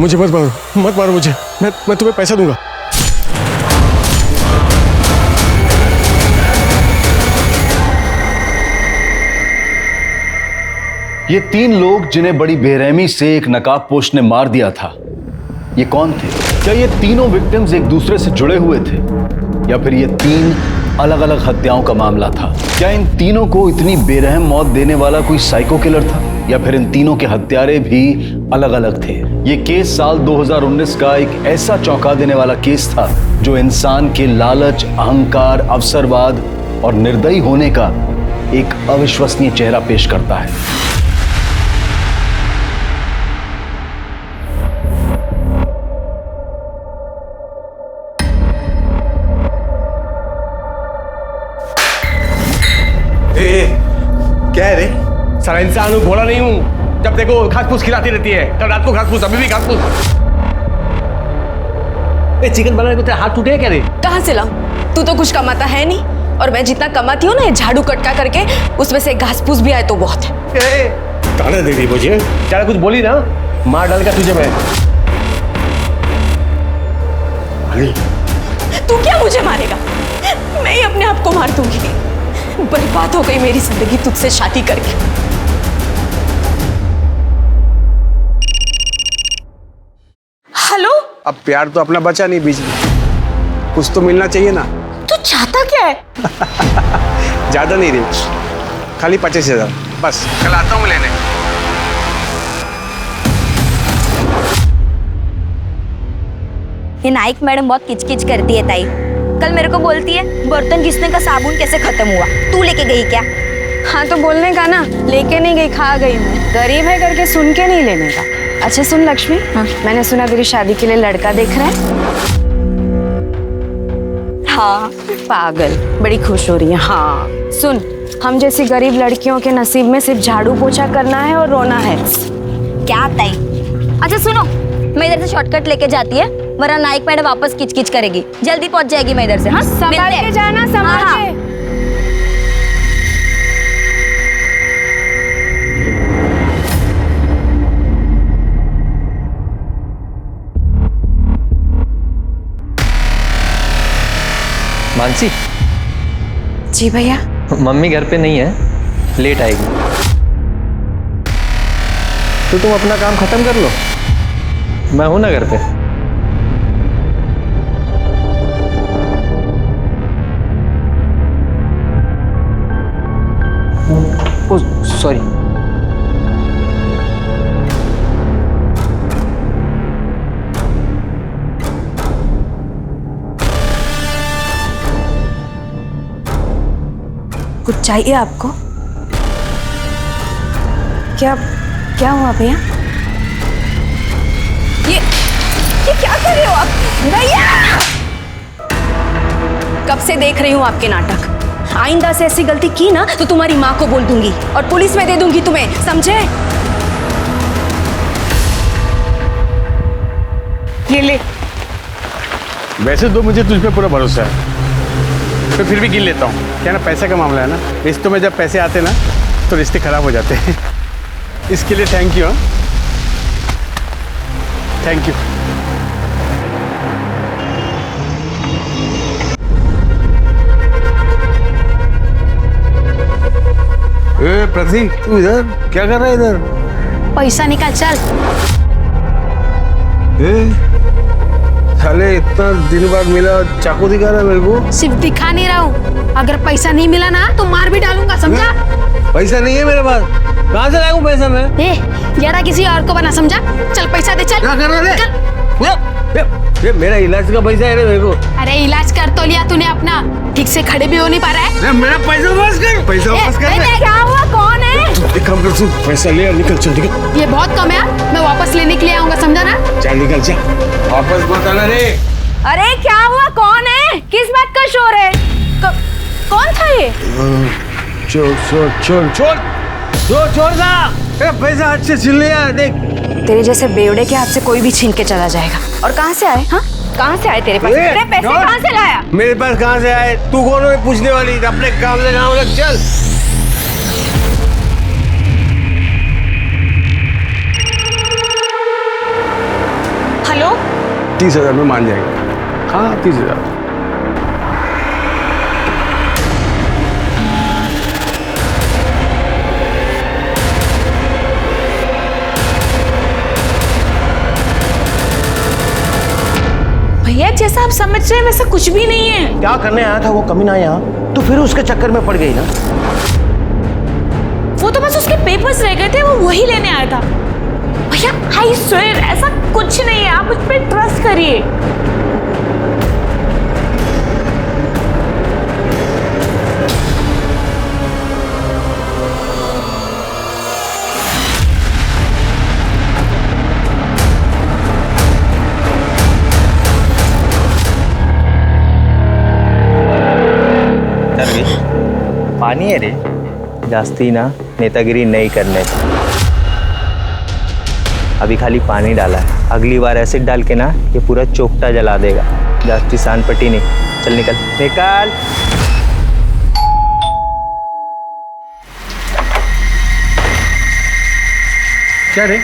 मुझे मत मारो मुझे, मैं तुम्हें पैसा दूंगा। ये 3 लोग जिन्हें बड़ी बेरहमी से एक नकाबपोश ने मार दिया था, ये कौन थे? क्या ये तीनों विक्टिम्स एक दूसरे से जुड़े हुए थे या फिर ये 3 अलग अलग हत्याओं का मामला था? क्या इन तीनों को इतनी बेरहम मौत देने वाला कोई साइको किलर था या फिर इन तीनों के हत्यारे भी अलग अलग थे? ये केस साल 2019 का एक ऐसा चौंका देने वाला केस था जो इंसान के लालच, अहंकार, अवसरवाद और निर्दयी होने का एक अविश्वसनीय चेहरा पेश करता है। क्या है रे? सारा इंसान हूँ, भोला नहीं हूँ। जब देखो घास फूस खिलाती रहती है, कल रात को घास फूस, अभी भी घास फूस। चिकन बनाने को तेरा हाथ टूटे क्या रे? कहाँ से लाऊं? तू तो कुछ कमाता है नहीं, और मैं जितना कमाती हूँ ना, ये झाड़ू कटका करके उसमें से घास फूस भी आए तो बहुत है। ताना दे दी मुझे, ज्यादा कुछ बोली ना मार डालूंगा तुझे मैं। तू क्या मुझे मारेगा? मैं ही अपने आप को मार दूंगी। बर्बाद हो गई मेरी जिंदगी तुझसे शादी करके। हेलो? अब प्यार तो अपना बचा नहीं बीच में, कुछ तो मिलना चाहिए ना। तू चाहता क्या है? ज्यादा नहीं रे, खाली 25,000 बस। कल आता हूँ लेने। ये नाइक मैडम बहुत किचकिच करती है ताई। कल मेरे को बोलती है बर्तन घिसने का साबुन कैसे खत्म हुआ, तू लेके गई क्या? हाँ तो बोलने का ना, लेके नहीं गई, खा गई मैं। गरीब है करके सुन के नहीं लेने का। अच्छा सुन लक्ष्मी, हाँ? मैंने सुना तेरी शादी के लिए लड़का देख रहा है। हाँ पागल, बड़ी खुश हो रही है। हाँ सुन, हम जैसी गरीब लड़कियों के नसीब में सिर्फ झाड़ू पोछा करना है और रोना है। क्या ताई? अच्छा सुनो, मैं इधर से शॉर्टकट लेके जाती है, वरना नाइक मैडम वापस किचकिच करेगी। जल्दी पहुंच जाएगी मैं इधर से। हाँ संभाल के जाना, संभाल के। मानसी। जी भैया। मम्मी घर पे नहीं है, लेट आएगी। तो तुम अपना काम खत्म कर लो, मैं हूं ना घर पे। Oh sorry. कुछ चाहिए आपको? क्या हुआ भैया? ये क्या कर रहे हो आप? भैया! कब से देख रही हूँ आपके नाटक। आइंदा से ऐसी गलती की ना तो तुम्हारी माँ को बोल दूंगी और पुलिस में दे दूंगी तुम्हें, समझे? ये ले। वैसे तो मुझे तुझ पे पूरा भरोसा है, तो फिर भी गिन लेता हूँ। क्या ना, पैसे का मामला है ना, रिश्तों में जब पैसे आते ना तो रिश्ते खराब हो जाते हैं। इसके लिए थैंक यू। Thank you. ए प्रतीक, तू इधर क्या कर रहा है? इधर पैसा निकाल, चल। साले इतना दिन बाद मिला, चाकू दिखा रहा है मेरे को। सिर्फ दिखा नहीं रहा हूँ, अगर पैसा नहीं मिला ना तो मार भी डालूंगा, समझा? पैसा नहीं है मेरे पास, कहाँ से लाऊं पैसा मैं? यारा किसी और को बना, समझा? चल पैसा दे, चल। क्या कर रहा है? ये मेरा इलाज का पैसा है रे मेरे को। अरे इलाज कर तो लिया तूने अपना, ठीक से खड़े भी हो नहीं पा रहा है। मेरा पैसा वापस कर, पैसा वापस कर। क्या हुआ? कौन है? एक काम कर, सुन, पैसा ले और निकल, चल निकल। ये बहुत कम है, मैं वापस लेने के लिए आऊंगा, समझा ना? चल निकल, चल। वापस मत आना रे। अरे क्या हुआ? कौन है? किस बात का शोर है? कौन था ये? छोड़ ना, पैसा हाथ से छीन लिया, देख। तेरे जैसे बेवड़े के हाथ से कोई भी छीन के चला जाएगा। और कहाँ से आए? हाँ, कहाँ से आए तेरे पास? तेरे पैसे कहाँ से लाया? मेरे पास कहाँ से आए? तू कौन है पूछने वाली? अपने काम से काम लग, चल। 30,000 में मान जाएंगे। हाँ 30,000। भैया जैसा आप समझ रहे हैं वैसा कुछ भी नहीं है। क्या करने आया था वो कमीना यहाँ, तो फिर उसके चक्कर में पड़ गई ना। वो तो बस उसके पेपर्स रह गए थे, वो वही लेने आया था। भैया आई स्वेयर ऐसा कुछ नहीं है, आप मुझ पर ट्रस्ट करिए। पानी है रे, जास्ती ना नेतागिरी नहीं करने का। अभी खाली पानी डाला है, अगली बार एसिड डाल के ना ये पूरा चोपटा जला देगा। जास्ती सान पट्टी नहीं। चल निकल निकल। क्या रे,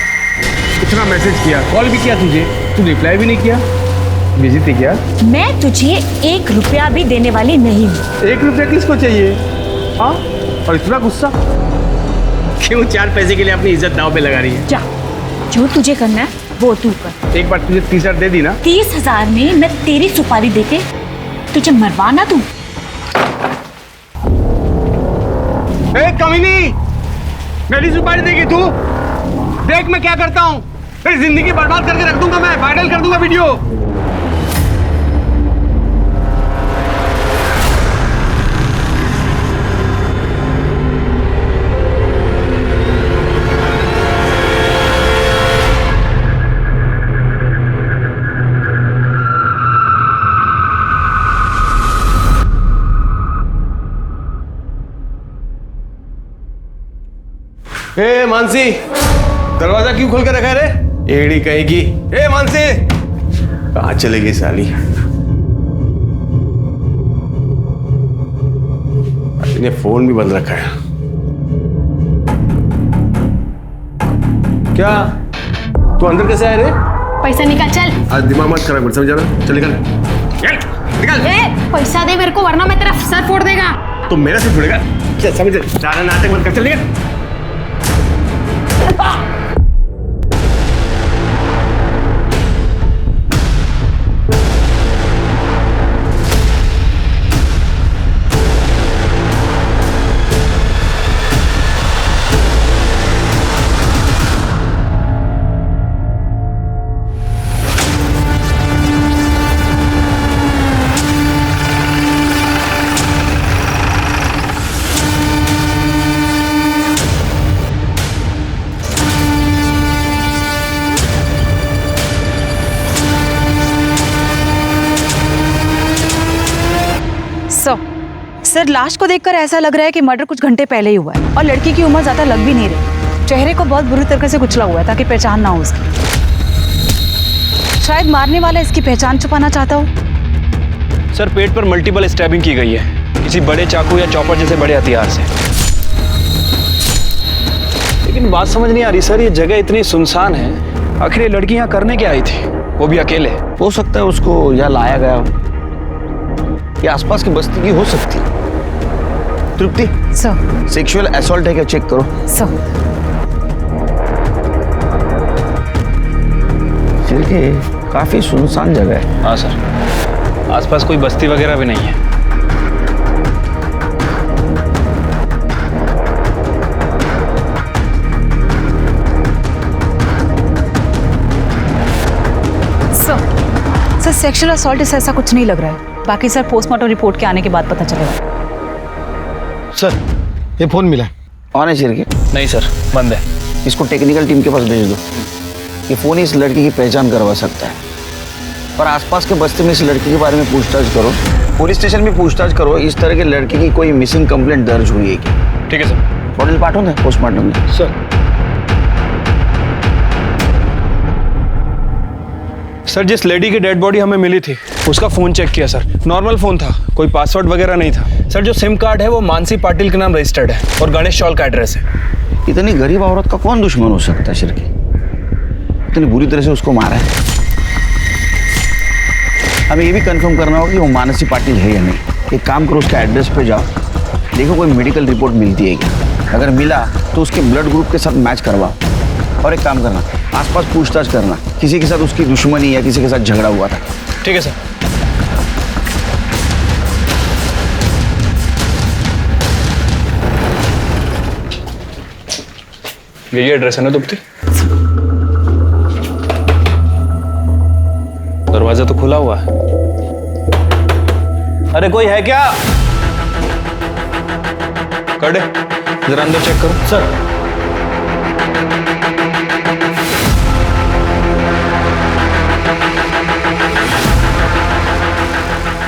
इतना मैसेज किया, कॉल भी किया तुझे, तू रिप्लाई भी नहीं किया। बिजी थी क्या? मैं तुझे 1 रुपया भी देने वाली नहीं हूँ। 1 रुपया किसको चाहिए? हाँ, और इतना गुस्सा क्यों? 4 पैसे के लिए अपनी इज्जत दांव पे लगा रही है। जा, जो तुझे करना है वो तू कर। एक बार तुझे 30,000 दे दी ना। 30,000 में मैं तेरी सुपारी देके तुझे मरवाना तू। ए कमीनी, मेरी सुपारी देगी तू? देख मैं क्या करता हूँ, तेरी जिंदगी बर्बाद करके रख दूंगा, मैं वायरल कर दूंगा वीडियो। ए मानसी, दरवाजा क्यों खोल के रखा है रे? एड़ी कहेगी। ए मानसी, कहाँ चलेगी साली? इन्हें फोन भी बंद रखा है। क्या तू अंदर कैसे आया रे? पैसा निकाल चल। आज दिमाग मत खराब कर, समझा ना? चल निकल निकल। पैसा दे मेरे को वरना मैं तेरा सर फोड़ देगा। तो मेरा सिर जुड़ेगा। चल समझ, ज्यादा नाटक मत कर, चल निकल। सर, लाश को देखकर ऐसा लग रहा है कि मर्डर कुछ घंटे पहले ही हुआ है और लड़की की उम्र ज्यादा लग भी नहीं रही। चेहरे को बहुत बुरी तरीके से कुचला हुआ है ताकि पहचान ना हो उसकी। शायद मारने वाला इसकी पहचान छुपाना चाहता हो। सर, पेट पर मल्टीपल स्टैबिंग की गई है, किसी बड़े चाकू या चॉपर जैसे बड़े हथियार से। लेकिन बात समझ नहीं आ रही सर, ये जगह इतनी सुनसान है, आखिर ये लड़की यहाँ करने क्या आई थी, वो भी अकेले? हो सकता है उसको यहाँ लाया गया हो, ये आसपास की बस्ती की हो सकती है। तृप्ति सर, सेक्सुअल असॉल्ट है क्या, चेक करो। सर, फिर काफी सुनसान जगह है। हाँ सर, आसपास कोई बस्ती वगैरह भी नहीं है। सर, सेक्सुअल असॉल्ट से ऐसा कुछ नहीं लग रहा है। बाकी सर पोस्टमार्टम रिपोर्ट के आने के बाद पता चलेगा। सर, ये फोन मिला ऑन है चिरके? नहीं सर, बंद है। इसको टेक्निकल टीम के पास भेज दो। ये फोन इस लड़की की पहचान करवा सकता है। पर आसपास के बस्ती में इस लड़की के बारे में पूछताछ करो, पुलिस स्टेशन में पूछताछ करो, इस तरह के लड़की की कोई मिसिंग कंप्लेंट दर्ज हुई है क्या? ठीक है सर। बॉटल पाठो ना पोस्टमार्टम में। सर, जिस लेडी की डेड बॉडी हमें मिली थी उसका फ़ोन चेक किया सर, नॉर्मल फ़ोन था, कोई पासवर्ड वगैरह नहीं था। सर, जो सिम कार्ड है वो मानसी पाटिल के नाम रजिस्टर्ड है और गणेश चौल का एड्रेस है। इतनी गरीब औरत का कौन दुश्मन हो सकता है शिरके? इतनी बुरी तरह से उसको मारा है। हमें ये भी कंफर्म करना होगा कि वो मानसी पाटिल है या नहीं। एक काम करो, उसके एड्रेस पे जाओ, देखो कोई मेडिकल रिपोर्ट मिलती है क्या। अगर मिला तो उसके ब्लड ग्रुप के साथ मैच करवाओ। और एक काम करना, आसपास पूछताछ करना, किसी के साथ उसकी दुश्मनी या किसी के साथ झगड़ा हुआ था। ठीक है सर। यही एड्रेस है ना दुप्ती? दरवाजा तो खुला हुआ है। अरे कोई है क्या? कर दे, जरा अंदर चेक करो। सर।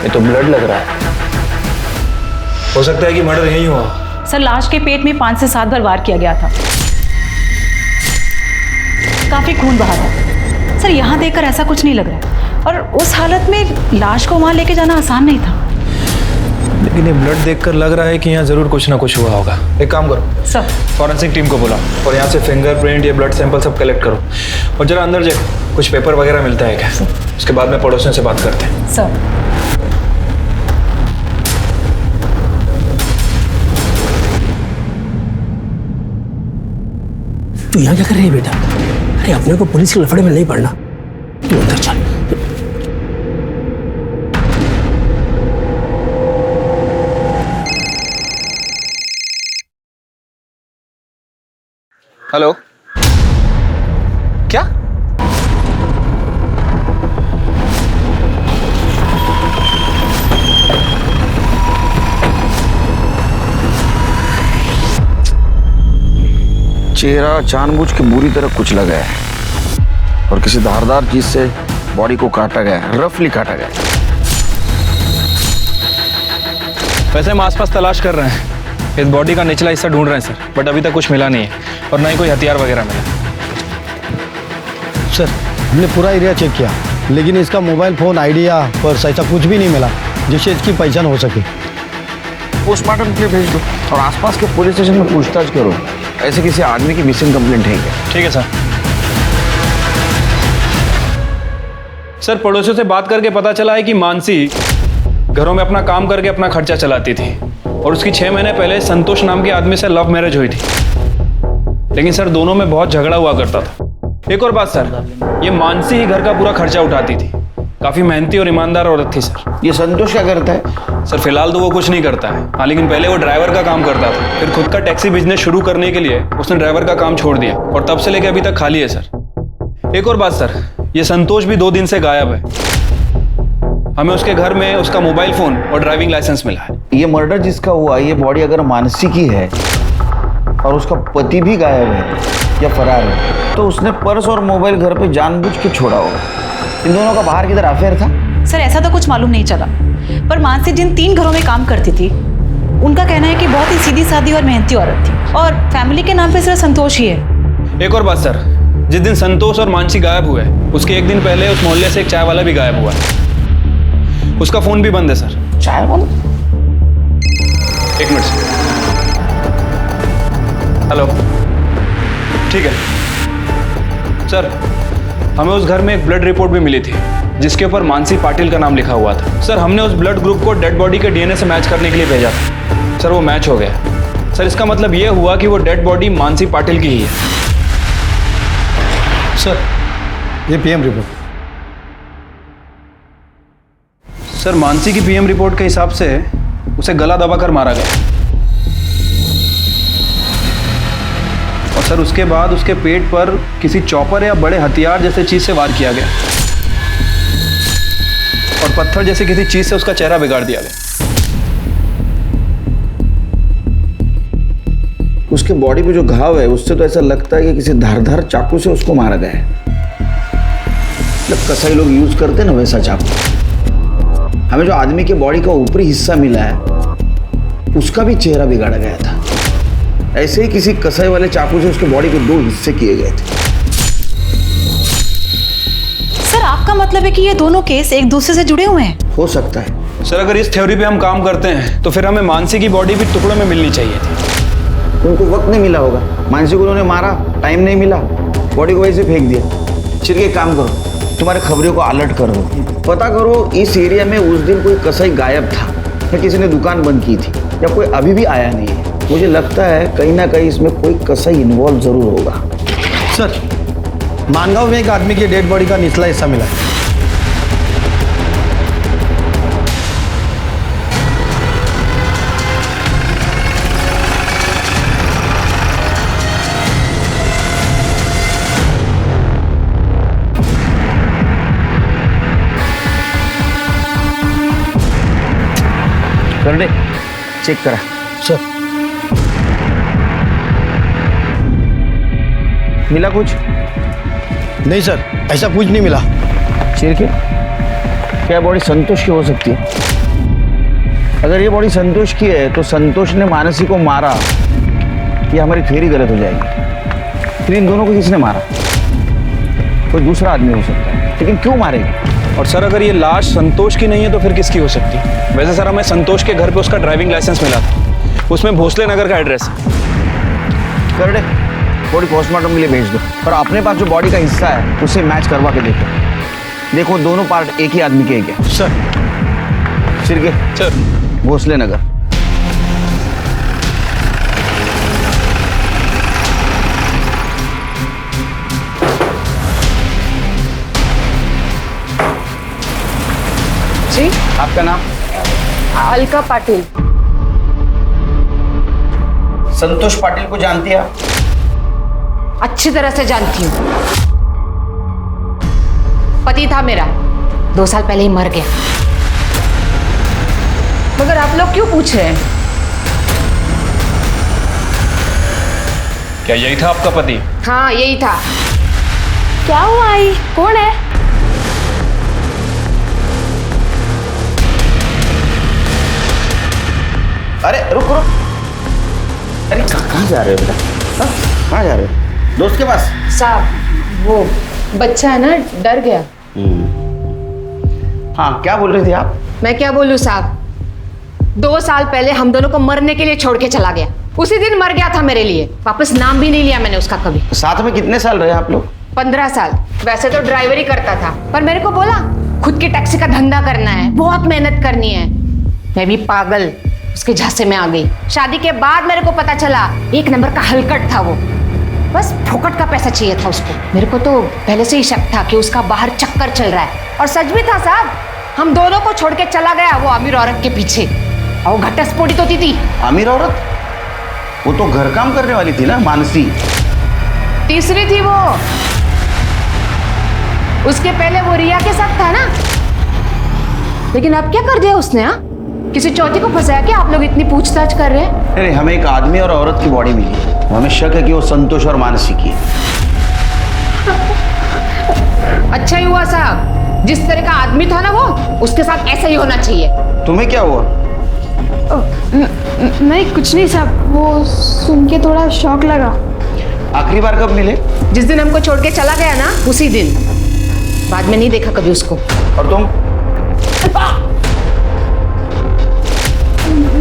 ये तो ब्लड लग रहा है। हो सकता है कि मर्डर यही हुआ। सर लाश के पेट में 5 से 7 बार वार किया गया था, काफी खून बहा था। सर यहाँ देखकर ऐसा कुछ नहीं लग रहा है, और उस हालत में लाश को वहां लेके जाना आसान नहीं था। लेकिन ये ब्लड देखकर लग रहा है कि यहाँ जरूर कुछ ना कुछ हुआ होगा। एक काम करो सर, फॉरेंसिक टीम को बुलाओ और यहाँ से फिंगरप्रिंट या ब्लड सैंपल सब कलेक्ट करो, और जरा अंदर देखो कुछ पेपर वगैरह मिलता है क्या। उसके बाद में पड़ोसियों से बात करते हैं। सर। तू यहाँ क्या कर रही है बेटा? अरे अपने को पुलिस के लफड़े में नहीं पड़ना, तू अंदर चल। हेलो, क्या? चेहरा जानबूझ के बुरी तरह कुचला गया है और किसी धारदार चीज से बॉडी को काटा गया है, रफली काटा गया है। वैसे हम आसपास तलाश कर रहे हैं, इस बॉडी का निचला हिस्सा ढूंढ रहे हैं सर, बट अभी तक कुछ मिला नहीं है और ना ही कोई हथियार वगैरह मिला। सर हमने पूरा एरिया चेक किया, लेकिन इसका मोबाइल फोन, आईडी या पर्स ऐसा कुछ भी नहीं मिला जिससे इसकी पहचान हो सके। पोस्टमार्टम के लिए भेज दो और आसपास के पुलिस स्टेशन में पूछताछ करो, ऐसे किसी आदमी की मिसिंग कंप्लेंट है क्या। ठीक है सर। सर पड़ोसियों से बात करके पता चला है कि मानसी घरों में अपना काम करके अपना खर्चा चलाती थी और उसकी 6 महीने पहले संतोष नाम के आदमी से लव मैरिज हुई थी, लेकिन सर दोनों में बहुत झगड़ा हुआ करता था। एक और बात सर, ये मानसी ही घर का पूरा खर्चा उठाती थी, काफी मेहनती और ईमानदार औरत थी सर। ये संतोष क्या करता है? सर फिलहाल तो वो कुछ नहीं करता है, हाँ, लेकिन पहले वो ड्राइवर का काम करता था, फिर खुद का टैक्सी बिजनेस शुरू करने के लिए उसने ड्राइवर का काम छोड़ दिया और तब से लेकर अभी तक खाली है सर। एक और बात सर, ये संतोष भी 2 दिन से गायब है। हमें उसके घर में उसका मोबाइल फोन और ड्राइविंग लाइसेंस मिला है। ये मर्डर जिसका हुआ, ये बॉडी अगर मानसी की है और उसका पति भी गायब है या फरार है, तो उसने पर्स और मोबाइल घर पे जानबूझ के छोड़ा होगा। इन दोनों का बाहर किधर अफेयर था? सर ऐसा तो कुछ मालूम नहीं चला, पर मानसी जिन 3 घरों में काम करती थी उनका कहना है कि बहुत ही सीधी सादी और मेहनती औरत थी और फैमिली के नाम पे सिर्फ संतोष ही है। एक और बात सर, जिस दिन संतोष और मानसी गायब हुए उसके 1 दिन पहले उस मोहल्ले से एक चाय वाला भी गायब हुआ है, उसका फोन भी बंद है सर। चाय वाला? 1 मिनट सर। हेलो, ठीक है सर, हमें उस घर में एक ब्लड रिपोर्ट भी मिली थी जिसके ऊपर मानसी पाटिल का नाम लिखा हुआ था। सर हमने उस ब्लड ग्रुप को डेड बॉडी के डीएनए से मैच करने के लिए भेजा था सर, वो मैच हो गया सर। इसका मतलब ये हुआ कि वो डेड बॉडी मानसी पाटिल की ही है। सर ये पीएम रिपोर्ट। सर मानसी की पीएम रिपोर्ट के हिसाब से उसे गला दबाकर मारा गया और सर उसके बाद उसके पेट पर किसी चॉपर या बड़े हथियार जैसे चीज से वार किया गया और पत्थर जैसे किसी चीज से उसका चेहरा बिगाड़ दिया गया। उसके बॉडी पे जो घाव है उससे तो ऐसा लगता है कि किसी धारदार चाकू से उसको मारा गया है। मतलब कसाई लोग यूज करते ना वैसा चाकू। हमें जो आदमी के बॉडी का ऊपरी हिस्सा मिला है उसका भी चेहरा बिगाड़ा गया था। ऐसे ही किसी कसाई वाले चाकू से उसके बॉडी के 2 हिस्से किए गए थे। सर आपका मतलब है कि ये दोनों केस एक दूसरे से जुड़े हुए हैं? हो सकता है सर, अगर इस थ्योरी पे हम काम करते हैं तो फिर हमें मानसी की बॉडी भी टुकड़ों में मिलनी चाहिए थी। उनको वक्त नहीं मिला होगा, मानसी को उन्होंने मारा, टाइम नहीं मिला, बॉडी को वैसे फेंक दिया। चिर के काम करो, तुम्हारे खबरों को अलर्ट कर दो। पता करो इस एरिया में उस दिन कोई कसाई गायब था या किसी ने दुकान बंद की थी या कोई अभी भी आया नहीं है। मुझे लगता है कहीं ना कहीं इसमें कोई कसाई इन्वॉल्व जरूर होगा। सर, मानगांव में एक आदमी की डेड बॉडी का निचला हिस्सा मिला है। कर दे, चेक करा। सर, मिला कुछ? नहीं सर, ऐसा कुछ नहीं मिला। चिरके, क्या बॉडी संतोष की हो सकती है? अगर ये बॉडी संतोष की है तो संतोष ने मानसी को मारा, ये हमारी थ्योरी गलत हो जाएगी। फिर इन दोनों को किसने मारा? कोई दूसरा आदमी हो सकता है, लेकिन क्यों मारेगा? और सर अगर ये लाश संतोष की नहीं है तो फिर किसकी हो सकती है? वैसे सर हमें संतोष के घर पे उसका ड्राइविंग लाइसेंस मिला था, उसमें भोसले नगर का एड्रेस है। कर दे, बॉडी पोस्टमार्टम के लिए भेज दो और अपने पास जो बॉडी का हिस्सा है उसे मैच करवा के देखो दोनों पार्ट एक ही आदमी के हैं क्या? सर। सिरके, सर भोसले नगर। जी, आपका नाम? अलका पाटिल। संतोष पाटिल को जानती है आप? अच्छी तरह से जानती हूँ। पति था मेरा, 2 साल पहले ही मर गया। मगर आप लोग क्यों पूछ रहे हैं? क्या यही था आपका पति? हाँ, यही था। क्या हुआ आई? कौन है? अरे रुक। अरे कहाँ जा रहे हो बेटा? कहाँ जा रहे हो? दोस्त के पास? साहब, वो बच्चा है ना, डर गया। हाँ, क्या बोल रही थी आप? मैं क्या बोलूं साहब, 2 साल पहले हम दोनों को मरने के लिए छोड़ के चला गया। उसी दिन मर गया था मेरे लिए, वापस नाम भी नहीं लिया मैंने उसका कभी। साथ में कितने साल रहे आप लोग? 15 साल। वैसे तो ड्राइवरी करता था, पर मेरे को बोला खुद की टैक्सी का धंधा करना है, बहुत मेहनत करनी है। मैं भी पागल उसके झांसे में आ गई। शादी के बाद मेरे को पता चला 1 नंबर का हलकट था वो, बस फोकट का पैसा चाहिए था उसको। मेरे को तो पहले से ही शक था कि उसका बाहर चक्कर चल रहा है, और सच भी था साहब। हम दोनों को छोड़ के चला गया वो अमीर औरत के पीछे, और वो घटस्फोटित होती थी। अमीर औरत? वो तो घर काम करने वाली थी ना, मानसी। तीसरी थी वो। उसके पहले वो रिया के साथ था ना, लेकिन अब क्या कर दिया उसने? हाँ, किसी चौथी को फंसाया क्या? आप लोग इतनी पूछताछ कर रहे हैं। अरे हमें एक आदमी और औरत की बॉडी मिली है, हमें शक है कि वो संतोष और मानसी की है। अच्छा ही हुआ साहब, जिस तरह का आदमी था ना वो, उसके साथ ऐसा ही होना चाहिए। तुम्हें क्या हुआ? नहीं, कुछ नहीं साहब, वो सुन के थोड़ा शौक लगा। आखिरी बार कब मिले? जिस दिन हमको छोड़ के चला गया ना, उसी दिन। बाद में नहीं देखा कभी उसको। और तुम?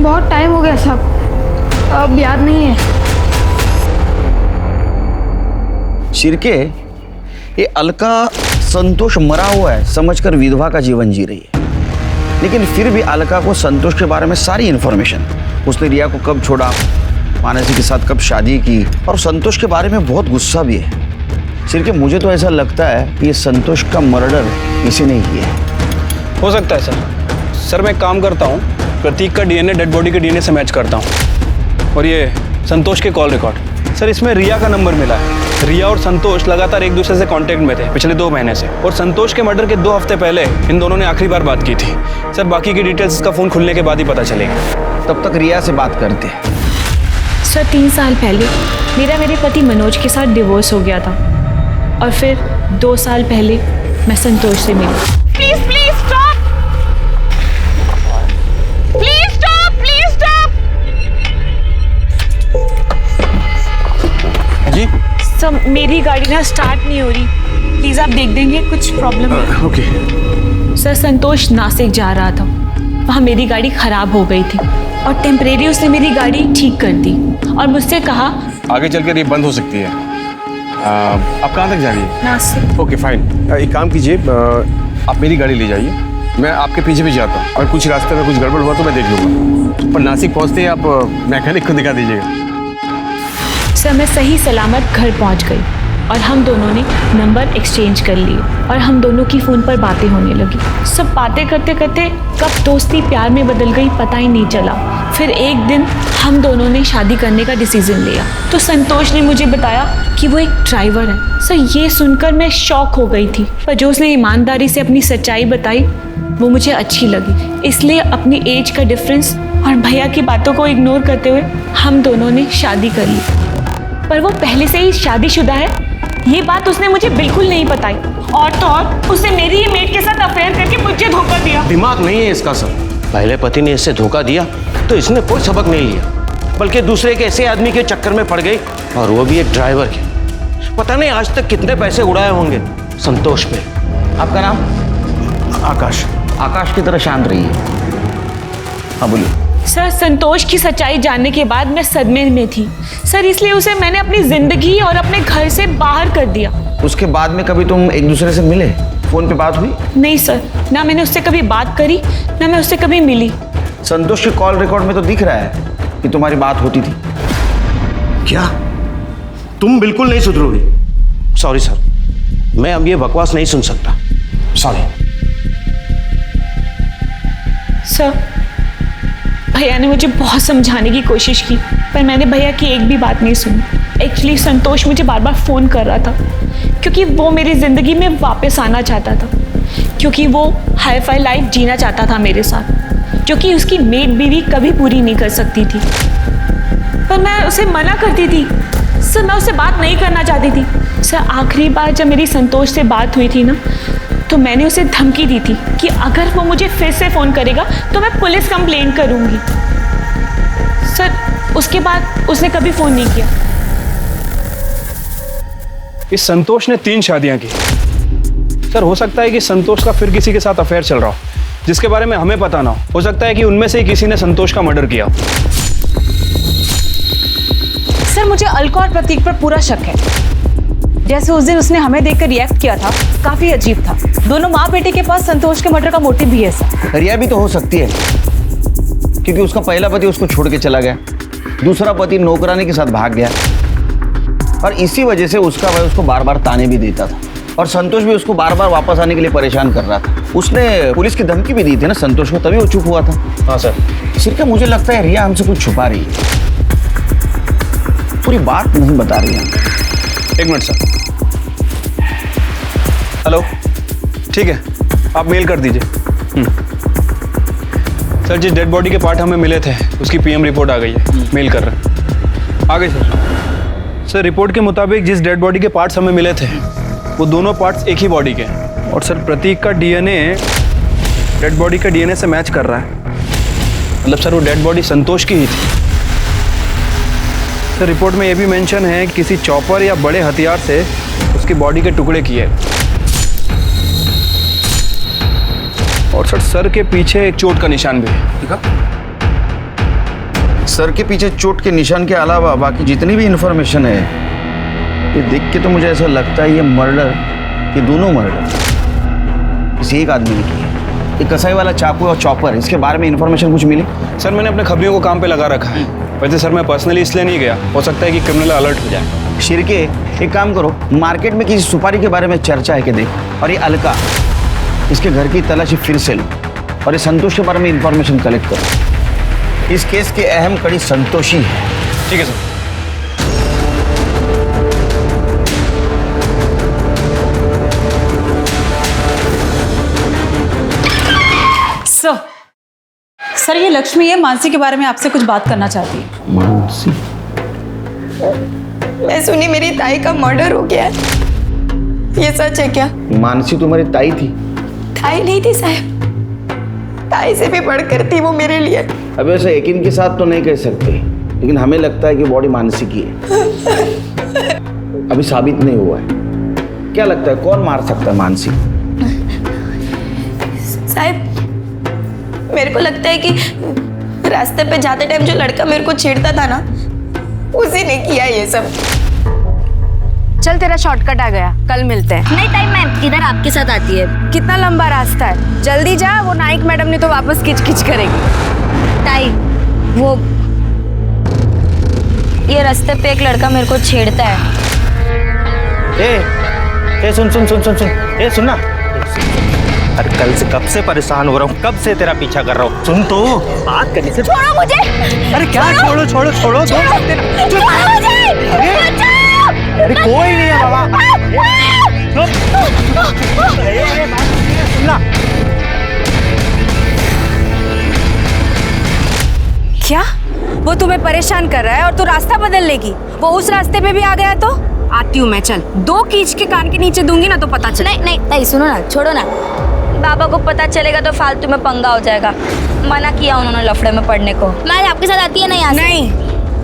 बहुत टाइम हो गया साहब, अब याद नहीं है। शिरके, ये अलका संतोष मरा हुआ है समझकर विधवा का जीवन जी रही है, लेकिन फिर भी अलका को संतोष के बारे में सारी इन्फॉर्मेशन, उसने रिया को कब छोड़ा, मानसी के साथ कब शादी की, और संतोष के बारे में बहुत गुस्सा भी है। शिरके, मुझे तो ऐसा लगता है कि ये संतोष का मर्डर किसी ने किया है। हो सकता है सर। सर मैं एक काम करता हूँ, प्रतीक का डीएनए डेड बॉडी के डीएनए से मैच करता हूँ, और ये संतोष के कॉल रिकॉर्ड। सर इसमें रिया का नंबर मिला है। रिया और संतोष लगातार एक दूसरे से कांटेक्ट में थे पिछले 2 महीने से, और संतोष के मर्डर के 2 हफ्ते पहले इन दोनों ने आखिरी बार बात की थी। सर बाकी की डिटेल्स इसका फ़ोन खुलने के बाद ही पता चलेगा। तब तक रिया से बात करते हैं। सर 3 साल पहले मेरे पति मनोज के साथ डिवोर्स हो गया था, और फिर 2 साल पहले मैं संतोष से मिली। Please please stop, please stop, please stop. जी सर मेरी गाड़ी ना स्टार्ट नहीं हो रही, प्लीज आप देख देंगे, कुछ प्रॉब्लम है। ओके। सर संतोष नासिक जा रहा था, वहाँ मेरी गाड़ी खराब हो गई थी, और टेम्परेरी उसने मेरी गाड़ी ठीक कर दी और मुझसे कहा आगे चलकर ये बंद हो सकती है, आप कहाँ तक जा रही है? नासिक। ओके फाइन, एक काम कीजिए, आप मेरी गाड़ी ले जाइए, मैं आपके पीछे भी जाता हूँ, और कुछ रास्ते में कुछ गड़बड़ हुआ तो मैं देख लूँगा। पर नासिक पहुँचते ही आप मैकेनिक को दिखा दीजिएगा। सर मैं सही सलामत घर पहुंच गई और हम दोनों ने नंबर एक्सचेंज कर लिए और हम दोनों की फ़ोन पर बातें होने लगी। सब बातें करते करते कब दोस्ती प्यार में बदल गई पता ही नहीं चला। फिर एक दिन हम दोनों ने शादी करने का डिसीजन लिया तो संतोष ने मुझे बताया कि वो एक ड्राइवर है। सर ये सुनकर मैं शॉक हो गई थी, पर जो उसने ईमानदारी से अपनी सच्चाई बताई वो मुझे अच्छी लगी। इसलिए अपनी एज का डिफरेंस और भैया की बातों को इग्नोर करते हुए हम दोनों ने शादी कर ली। पर वो पहले से ही शादीशुदा है, ये बात उसने मुझे बिल्कुल नहीं बताई। और तो और उसने मेरी ही मेड के साथ अफेयर करके मुझे धोखा दिया। दिमाग नहीं है इसका सर। पहले पति ने इससे धोखा दिया तो इसने कोई सबक नहीं लिया, बल्कि दूसरे के ऐसे आदमी के चक्कर में पड़ गई, और वो भी एक ड्राइवर के। पता नहीं आज तक कितने पैसे उड़ाए होंगे संतोष पे। आपका नाम? आकाश। आकाश की तरह शांत रहिए। हाँ बोलिए। सर संतोष की सच्चाई जानने के बाद मैं सदमे में थी सर, इसलिए उसे मैंने अपनी जिंदगी और अपने घर से बाहर कर दिया। उसके बाद में कभी तुम एक दूसरे से मिले? फोन पे बात हुई? नहीं सर, ना मैंने उससे कभी बात करी ना मैं उससे कभी मिली। संतोष के कॉल रिकॉर्ड में तो दिख रहा है कि तुम्हारी बात होती थी। क्या तुम बिल्कुल नहीं सुधरोगी? सॉरी सर, मैं अब ये बकवास नहीं सुन सकता, सॉरी। सर भैया ने मुझे बहुत समझाने की कोशिश की, पर मैंने भैया की एक भी बात नहीं सुनी। एक्चुअली संतोष मुझे बार बार फ़ोन कर रहा था क्योंकि वो मेरी ज़िंदगी में वापस आना चाहता था, क्योंकि वो हाई फाई लाइफ जीना चाहता था मेरे साथ, जो कि उसकी मेड बीवी कभी पूरी नहीं कर सकती थी। पर मैं उसे मना करती थी सर, मैं उससे बात नहीं करना चाहती थी। सर आखिरी बार जब मेरी संतोष से बात हुई थी ना, तो मैंने उसे धमकी दी थी कि अगर वो मुझे फिर से फ़ोन करेगा तो मैं पुलिस कंप्लेंट करूंगी। सर उसके बाद उसने कभी फ़ोन नहीं किया। इस संतोष ने 3 शादियां की। सर हो सकता है कि संतोष का फिर किसी के साथ अफेयर चल रहा हो जिसके बारे में हमें पता ना हो सकता है कि उनमें से ही किसी ने संतोष का मर्डर किया। सर मुझे अलका और प्रतीक पर पूरा शक है। जैसे उस दिन उसने हमें देखकर रिएक्ट किया था, काफी अजीब था। दोनों माँ बेटे के पास संतोष के मर्डर का मोटिव भी है सर। रिया भी तो हो सकती है, क्योंकि उसका पहला पति उसको छोड़ के चला गया, दूसरा पति नौकरानी के साथ भाग गया, और इसी वजह से उसका भाई उसको बार बार ताने भी देता था, और संतोष भी उसको बार बार वापस आने के लिए परेशान कर रहा था। उसने पुलिस की धमकी भी दी थी ना संतोष को, तभी वो चुप हुआ था। हाँ सर। सिर्फ मुझे लगता है रिया हमसे कुछ छुपा रही है, पूरी बात नहीं बता रही है। एक मिनट सर। हेलो, ठीक है, आप मेल कर दीजिए। सर जिस डेड बॉडी के पार्ट हमें मिले थे उसकी पीएम रिपोर्ट आ गई है, मेल कर रहे हैं। आ गई सर। सर रिपोर्ट के मुताबिक जिस डेड बॉडी के पार्ट्स हमें मिले थे वो दोनों पार्ट्स एक ही बॉडी के हैं, और सर प्रतीक का डीएनए डेड बॉडी के डीएनए से मैच कर रहा है। मतलब सर वो डेड बॉडी संतोष की ही थी। सर रिपोर्ट में ये भी मेंशन है कि किसी चॉपर या बड़े हथियार से उसकी बॉडी के टुकड़े किए, और सर के पीछे एक चोट का निशान भी है। ठीक है, सर के पीछे चोट के निशान के अलावा बाकी जितनी भी इंफॉर्मेशन है, ये देख के तो मुझे ऐसा लगता है ये मर्डर, ये दोनों मर्डर किसी एक आदमी ने किया। ये कसाई वाला चाकू और चॉपर, इसके बारे में इंफॉर्मेशन कुछ मिली? सर मैंने अपने खबरियों को काम पे लगा रखा है। वैसे सर मैं पर्सनली इसलिए नहीं गया, हो सकता है कि क्रिमिनल अलर्ट हो जाए। शिरके एक काम करो, मार्केट में किसी सुपारी के बारे में चर्चा है कि देख, और ये अलका, इसके घर की तलाशी फिर से लो, और ये संतोष के बारे में इंफॉर्मेशन कलेक्ट करो। इस केस की अहम कड़ी संतोष ही है। ठीक है सर। सर ये लक्ष्मी है, मानसी के बारे में आपसे कुछ बात करना चाहती है। मानसी? मैं सुनी मेरी ताई का मर्डर हो गया है, ये सच है क्या? मानसी तुम्हारी ताई थी? ताई नहीं थी साहब, ताई से भी बढ़कर थी वो मेरे लिए। अब ऐसे यकीन के साथ तो नहीं कह सकते, लेकिन हमें लगता है कि बॉडी मानसी की है। अभी साबित नहीं हुआ है। क्या लगता है कौन मार सकता है मानसी? साहब मेरे को लगता है कि रास्ते पे जाते टाइम जो लड़का मेरे को छेड़ता था ना, उसी ने किया ये सब। चल तेरा शॉर्टकट आ गया, कल मिलते हैं। नहीं ताई, मैं इधर आपके साथ आती है। कितना लंबा रास्ता है, जल्दी जा, वो नाइक मैडम ने तो वापस किच करेगी। ताई वो ये रास्ते पे एक लड़का मेरे को छेड़ता है। ए सुन सुन सुन सुन सुन, ए सुन ना। अरे कल से कब से परेशान हो रहा हूँ, कब से तेरा पीछा कर रहा हूँ। सुन तो, बात करने से छोड़ो मुझे। अरे क्या छोड़ो छोड़ो छोड़ो, छोड़ो मुझे। अरे कोई नहीं है बाबा। सुनना, क्या वो तुम्हें परेशान कर रहा है और तू रास्ता बदल लेगी? वो उस रास्ते पे भी आ गया तो आती हूँ मैं, चल। 2 कीच के कान के नीचे दूंगी ना तो पता चले। नहीं नहीं ताई सुनो ना, छोड़ो ना। बाबा को पता चलेगा तो फालतू में पंगा हो जाएगा। मना किया उन्होंने लफड़े में पड़ने को। मैं आपके साथ आती है ना यहाँ से? नहीं,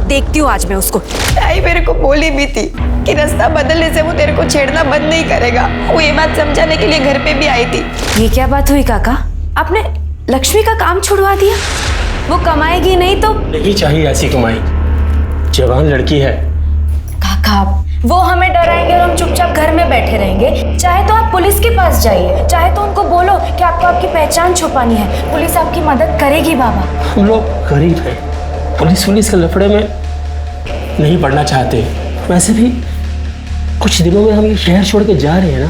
देखती हूँ आज मैं उसको। ताई मेरे को बोली भी थी कि रास्ता बदलने से वो तेरे को छेड़ना बंद नहीं करेगा। वो ये बात समझाने के लिए घर पे भी आई थी। ये क्या बात हुई काका? आपने लक्ष्मी का काम छुड़वा दिया? वो कमाएगी नहीं तो? नहीं चाहिए ऐसी कमाई, जवान लड़की है। काका वो हमें डराएंगे और हम चुपचाप घर में बैठे रहेंगे। चाहे तो आप पुलिस के पास जाइए, चाहे तो उनको बोलो कि आपको आपकी पहचान छुपानी है, पुलिस आपकी मदद करेगी। बाबा हम लोग गरीब हैं, पुलिस के लफड़े में नहीं पड़ना चाहते। वैसे भी कुछ दिनों में हम ये शहर छोड़ के जा रहे हैं ना।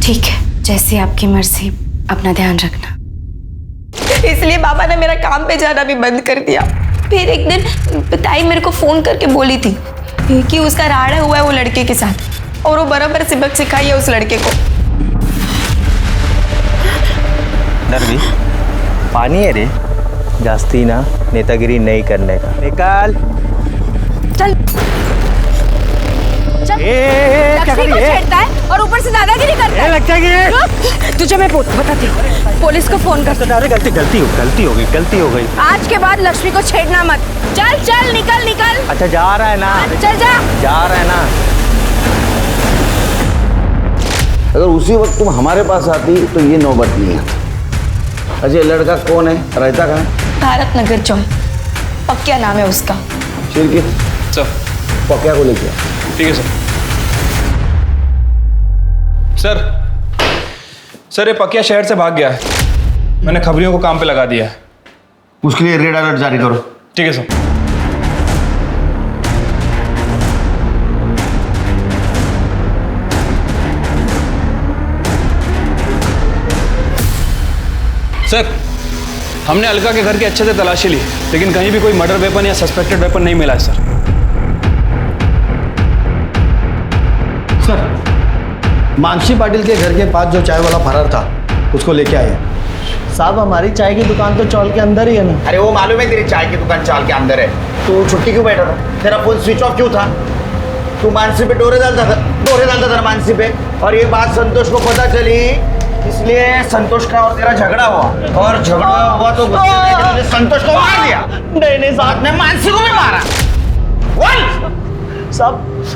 ठीक है, जैसे आपकी मर्जी, अपना ध्यान रखना। इसलिए बाबा ने मेरा काम पे जाना भी बंद कर दिया। फिर एक दिन ताई मेरे को फोन करके बोली थी कि उसका राड़ा हुआ है वो लड़के के साथ, और वो बराबर सबक सिखाई है उस लड़के को। नरवी, पानी है रे, जास्ती ना नेतागिरी नहीं करने का। निकाल चल चल। लक्ष्मी को छेड़ता है और ऊपर से दादागिरी करता है। लगता है तुझे मैं बताती हूँ, पुलिस को फोन कर। अरे गलती हो गई। आज के बाद लक्ष्मी को छेड़ना मत। चल चल, निकल। अच्छा जा रहा है ना? चल जा रहा है ना। अगर उसी वक्त तुम हमारे पास आती तो ये नौबत नहीं आती। अजय लड़का कौन है, रहता कहाँ है? भारत नगर चौक, पक्या नाम है उसका। चिरकी सर। पक्या को लेके ठीक है सर, ये पकिया शहर से भाग गया है। मैंने खबरियों को काम पे लगा दिया है। उसके लिए रेड अलर्ट जारी करो। ठीक है सर। सर, हमने अलका के घर की अच्छे से तलाशी ली, लेकिन कहीं भी कोई मर्डर वेपन या सस्पेक्टेड वेपन नहीं मिला है सर। सर, मानसी पाटिल के घर के पास जो चाय वाला फरार था उसको लेके आए। साहब हमारी चाय की दुकान तो चौल के अंदर ही है ना। अरे वो मालूम है तेरी चाय की दुकान चाल के अंदर है, तो छुट्टी क्यों बैठा था? तेरा फोन स्विच ऑफ क्यों था? तू मानसी पे डोरे डालता था मानसी पे, और ये बात संतोष को पता चली, इसलिए संतोष का और तेरा झगड़ा हुआ, और झगड़ा हुआ तो संतोष को मार दिया। नहीं साथ में मानसी को भी मारा। साहब,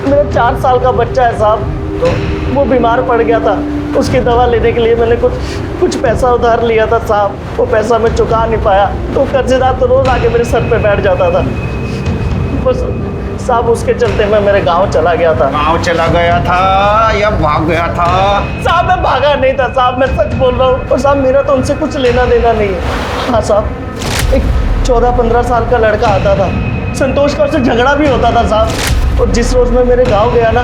मेरा 4 साल का बच्चा है साहब, तो वो बीमार पड़ गया था। उसकी दवा लेने के लिए मैंने कुछ पैसा उधार लिया था साहब, वो पैसा मैं चुका नहीं पाया, तो कर्जेदार तो रोज आके मेरे सर पे बैठ जाता था। बस साहब उसके चलते मैं मेरे गांव चला गया था। गांव चला गया था या भाग गया था? साहब मैं भागा नहीं था साहब, मैं सच बोल रहा हूँ। और साहब मेरा तो उनसे कुछ लेना देना नहीं है। हाँ साहब, एक 14-15 साल का लड़का आता था, संतोष का उससे झगड़ा भी होता था साहब। और जिस रोज मैं मेरे गांव गया ना,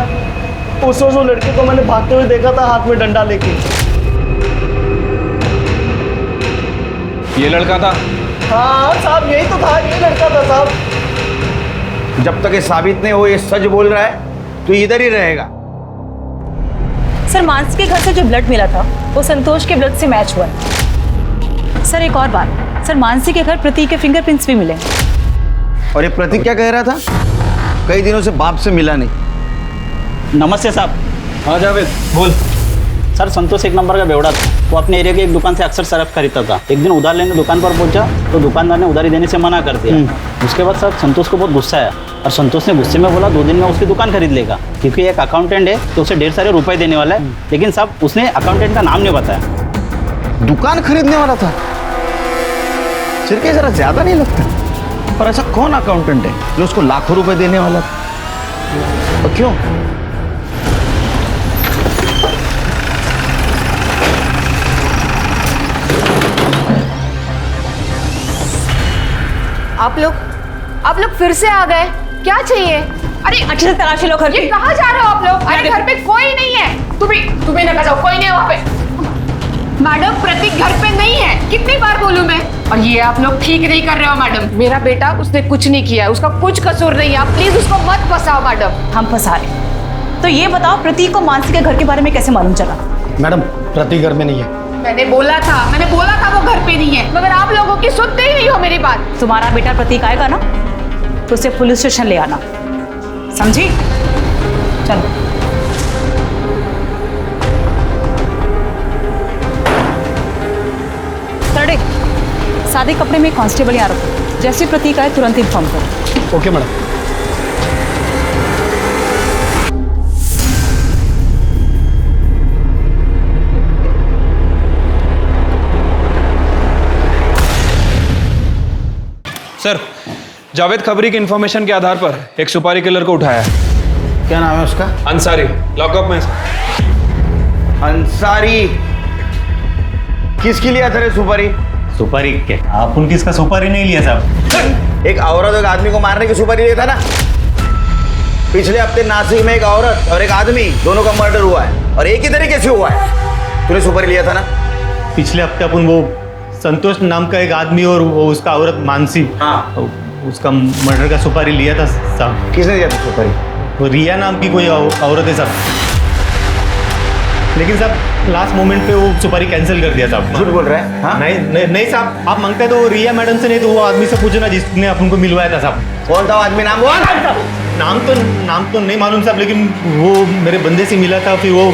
उस रोज वो लड़के को मैंने भागते हुए देखा था, हाथ में डंडा लेके। ये लड़का था? हाँ साहब, यही तो था, ये लड़का था साहब। जब तक ये साबित नहीं हो ये सच बोल रहा है तो इधर ही रहेगा। सर, मानसी के घर से जो ब्लड मिला था वो संतोष के ब्लड से मैच हुआ है। सर एक और बात, सर मानसी के घर प्रतीक के फिंगरप्रिंट्स भी मिले। और ये प्रतीक क्या कह रहा था? कई दिनों से बाप से मिला नहीं। नमस्ते साहब। हाँ जावेद बोल। सर, संतोष एक नंबर का बेवड़ा था। वो अपने एरिया की एक दुकान से अक्सर सरफ खरीदता था। एक दिन उधार लेने दुकान पर पहुंचा तो दुकानदार ने उधारी देने से मना कर दिया। उसके बाद सर संतोष को बहुत गुस्सा आया और संतोष ने गुस्से में बोला 2 दिन में उसकी दुकान खरीद लेगा, क्योंकि एक अकाउंटेंट है तो उसे ढेर सारे रुपए देने वाला है। लेकिन साहब उसने अकाउंटेंट का नाम नहीं बताया। दुकान खरीदने वाला था? सिर्फ जरा ज्यादा नहीं लगता? पर ऐसा कौन अकाउंटेंट है जो उसको लाखों रुपए देने वाला था? और क्यों? आप लोग फिर से आ गए, क्या चाहिए? अरे अच्छे से तलाशी लो घर ये की। कहाँ जा रहे हो आप लोग? अरे घर पे कोई नहीं है। तुम्हें ना जाओ, कोई नहीं है वहाँ पे। मैडम प्रतीक घर पे नहीं है, कितनी बार बोलूं मैं? और ये आप लोग ठीक नहीं कर रहे हो मैडम। मेरा बेटा, उसने कुछ नहीं किया है, उसका कुछ कसूर नहीं है। आप प्लीज उसको मत फंसाओ मैडम। हम फंसा रहे। तो ये बताओ प्रतीक को मानसी के घर के बारे में कैसे मालूम चला? मैडम प्रतीक घर में नहीं है। मैंने बोला था वो घर पे नहीं है, मगर आप लोगों की सुनते ही नहीं हो मेरी बात। तुम्हारा बेटा प्रतीक आएगा ना तो उसे पुलिस स्टेशन ले आना, समझी? चलो। सरडे, सादे कपड़े में कांस्टेबल यहाँ रखो। जैसे प्रतीक आए तुरंत इन्फॉर्म करो। Okay madam. सर, जावेद खबरी की इंफॉर्मेशन के आधार पर एक सुपारी किलर को उठाया है। क्या नाम है उसका? अंसारी, लॉकअप में सर। अंसारी? किसकी लिया था रे सुपारी? सुपारी क्या? आप उनकी इसका सुपारी नहीं लिया साहब। एक औरत और एक आदमी को मारने की सुपारी लिया था ना? पिछले हफ्ते नासिक में एक औरत और एक आदमी दोनों का मर्डर हुआ है और एक ही तरीके से हुआ है। तूने सुपारी लिया था ना? पिछले हफ्ते अपन वो संतोष नाम का एक आदमी और वो उसका औरत मानसी, हाँ, उसका मर्डर का सुपारी लिया था साहब। किसने दिया था सुपारी? वो रिया नाम की कोई औरत है साहब, लेकिन साहब लास्ट मोमेंट पे वो सुपारी कैंसिल कर दिया साहब। झूठ बोल रहा है? हाँ? नहीं साहब, आप मांगते तो रिया मैडम से, नहीं तो वो आदमी से पूछना जिसने अपन को मिलवाया था साहब। कौन था आदमी? नाम बोल। नाम तो नहीं मालूम साहब, लेकिन वो मेरे बंदे से मिला था, फिर वो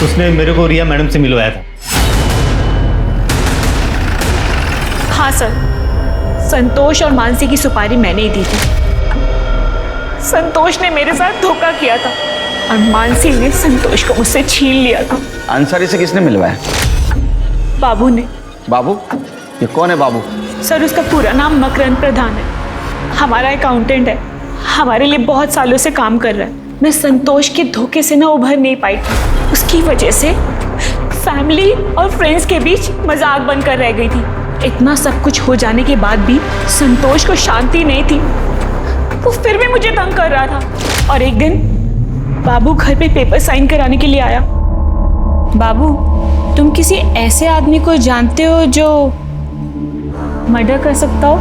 उसने मेरे को रिया मैडम से मिलवाया था। हाँ सर, संतोष और मानसी की सुपारी मैंने ही दी थी। संतोष ने मेरे साथ धोखा किया था और मानसी ने संतोष को मुझसे छीन लिया था। अंसारी से किसने मिलवाया? बाबू ने। बाबू? ये कौन है बाबू? सर, उसका पूरा नाम मकरंद प्रधान है, हमारा अकाउंटेंट है, हमारे लिए बहुत सालों से काम कर रहा है। मैं संतोष के धोखे से ना उभर नहीं पाई थी, उसकी वजह से फैमिली और फ्रेंड्स के बीच मजाक बनकर रह गई थी। इतना सब कुछ हो जाने के बाद भी संतोष को शांति नहीं थी, वो फिर भी मुझे तंग कर रहा था। और एक दिन बाबू घर पे पेपर साइन कराने के लिए आया। बाबू, तुम किसी ऐसे आदमी को जानते हो जो मर्डर कर सकता हो?